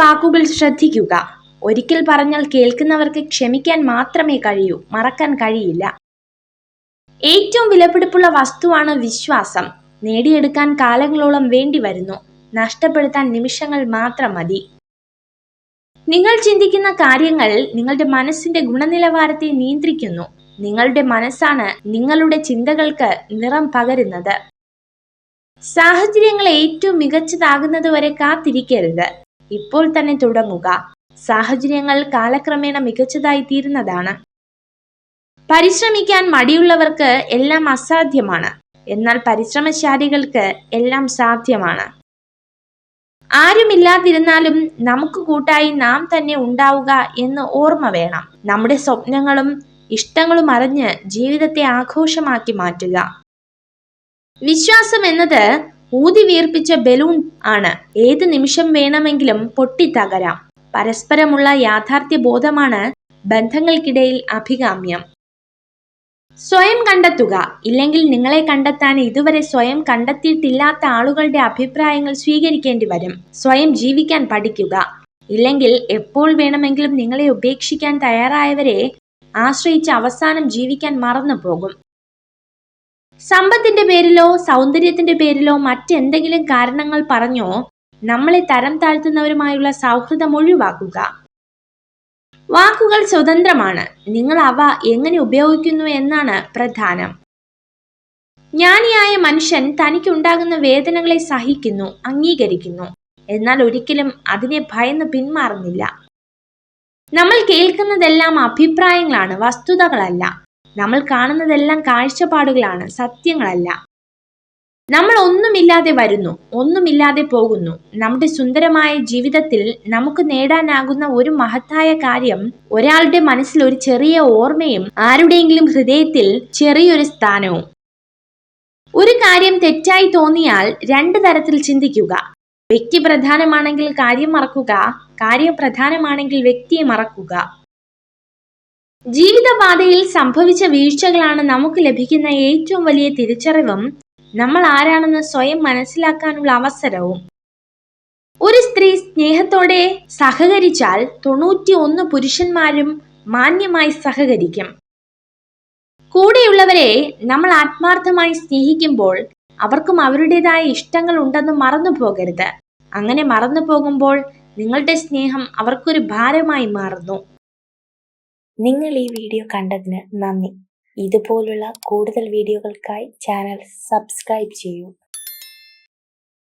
വാക്കുകൾ ശ്രദ്ധിക്കുക. ഒരിക്കൽ പറഞ്ഞാൽ കേൾക്കുന്നവർക്ക് ക്ഷമിക്കാൻ മാത്രമേ കഴിയൂ, മറക്കാൻ കഴിയില്ല. ഏറ്റവും വിലപിടിപ്പുള്ള വസ്തുവാണ് വിശ്വാസം. നേടിയെടുക്കാൻ കാലങ്ങളോളം വേണ്ടി വരുന്നു, നഷ്ടപ്പെടുത്താൻ നിമിഷങ്ങൾ മാത്രം മതി. നിങ്ങൾ ചിന്തിക്കുന്ന കാര്യങ്ങൾ നിങ്ങളുടെ മനസ്സിന്റെ ഗുണനിലവാരത്തെ നിയന്ത്രിക്കുന്നു. നിങ്ങളുടെ മനസ്സാണ് നിങ്ങളുടെ ചിന്തകൾക്ക് നിറം പകരുന്നത്. സാഹചര്യങ്ങൾ ഏറ്റവും മികച്ചതാകുന്നത് വരെ കാത്തിരിക്കരുത്, ഇപ്പോൾ തന്നെ തുടങ്ങുക. സാഹചര്യങ്ങൾ കാലക്രമേണ മികച്ചതായി തീരുന്നതാണ്. പരിശ്രമിക്കാൻ മടിയുള്ളവർക്ക് എല്ലാം അസാധ്യമാണ്, എന്നാൽ പരിശ്രമശാലികൾക്ക് എല്ലാം സാധ്യമാണ്. ആരുമില്ലാതിരുന്നാലും നമുക്ക് കൂട്ടായി നാം തന്നെ ഉണ്ടാവുക എന്ന് ഓർമ്മ വേണം. നമ്മുടെ സ്വപ്നങ്ങളും ഇഷ്ടങ്ങളും അറിഞ്ഞ് ജീവിതത്തെ ആഘോഷമാക്കി മാറ്റുക. വിശ്വാസം എന്നത് ഊതി വീർപ്പിച്ച ബലൂൺ ആണ്. ഏത് നിമിഷം വേണമെങ്കിലും പൊട്ടിത്തകരാം. പരസ്പരമുള്ള യാഥാർത്ഥ്യ ബോധമാണ് ബന്ധങ്ങൾക്കിടയിൽ അഭികാമ്യം. സ്വയം കണ്ടെത്തുക, ഇല്ലെങ്കിൽ നിങ്ങളെ കണ്ടെത്താൻ ഇതുവരെ സ്വയം കണ്ടെത്തിയിട്ടില്ലാത്ത ആളുകളുടെ അഭിപ്രായങ്ങൾ സ്വീകരിക്കേണ്ടി വരും. സ്വയം ജീവിക്കാൻ പഠിക്കുക, ഇല്ലെങ്കിൽ എപ്പോൾ വേണമെങ്കിലും നിങ്ങളെ ഉപേക്ഷിക്കാൻ തയ്യാറായവരെ ആശ്രയിച്ച് അവസാനം ജീവിക്കാൻ മറന്നു പോകും. സമ്പത്തിന്റെ പേരിലോ സൗന്ദര്യത്തിന്റെ പേരിലോ മറ്റെന്തെങ്കിലും കാരണങ്ങൾ പറഞ്ഞോ നമ്മളെ തരം താഴ്ത്തുന്നവരുമായുള്ള സൗഹൃദം ഒഴിവാക്കുക. വാക്കുകൾ സ്വതന്ത്രമാണ്, നിങ്ങൾ അവ എങ്ങനെ ഉപയോഗിക്കുന്നു എന്നാണ് പ്രധാനം. ജ്ഞാനിയായ മനുഷ്യൻ തനിക്കുണ്ടാകുന്ന വേദനകളെ സഹിക്കുന്നു, അംഗീകരിക്കുന്നു, എന്നാൽ ഒരിക്കലും അതിനെ ഭയന്ന് പിന്മാറുന്നില്ല. നമ്മൾ കേൾക്കുന്നതെല്ലാം അഭിപ്രായങ്ങളാണ്, വസ്തുതകളല്ല. നമ്മൾ കാണുന്നതെല്ലാം കാഴ്ചപ്പാടുകളാണ്, സത്യങ്ങളല്ല. നമ്മൾ ഒന്നുമില്ലാതെ വരുന്നു, ഒന്നുമില്ലാതെ പോകുന്നു. നമ്മുടെ സുന്ദരമായ ജീവിതത്തിൽ നമുക്ക് നേടാനാകുന്ന ഒരു മഹത്തായ കാര്യം ഒരാളുടെ മനസ്സിൽ ഒരു ചെറിയ ഓർമ്മയും ആരുടെയെങ്കിലും ഹൃദയത്തിൽ ചെറിയൊരു സ്ഥാനവും. ഒരു കാര്യം തെറ്റായി തോന്നിയാൽ രണ്ട് തരത്തിൽ ചിന്തിക്കുക. വ്യക്തി പ്രധാനമാണെങ്കിൽ കാര്യം മറക്കുക, കാര്യം പ്രധാനമാണെങ്കിൽ വ്യക്തിയെ മറക്കുക. ജീവിതപാതയിൽ സംഭവിച്ച വീഴ്ചകളാണ് നമുക്ക് ലഭിക്കുന്ന ഏറ്റവും വലിയ തിരിച്ചറിവും നമ്മൾ ആരാണെന്ന് സ്വയം മനസ്സിലാക്കാനുള്ള അവസരവും. ഒരു സ്ത്രീ സ്നേഹത്തോടെ സഹകരിച്ചാൽ 91 പുരുഷന്മാരും മാന്യമായി സഹകരിക്കും. കൂടെയുള്ളവരെ നമ്മൾ ആത്മാർത്ഥമായി സ്നേഹിക്കുമ്പോൾ അവർക്കും അവരുടേതായ ഇഷ്ടങ്ങൾ ഉണ്ടെന്ന് മറന്നു പോകരുത്. അങ്ങനെ മറന്നു പോകുമ്പോൾ നിങ്ങളുടെ സ്നേഹം അവർക്കൊരു ഭാരമായി മാറുന്നു. നിങ്ങൾ ഈ വീഡിയോ കണ്ടതിന് നന്ദി. ഇതുപോലുള്ള കൂടുതൽ വീഡിയോകൾക്കായി ചാനൽ സബ്സ്ക്രൈബ് ചെയ്യൂ.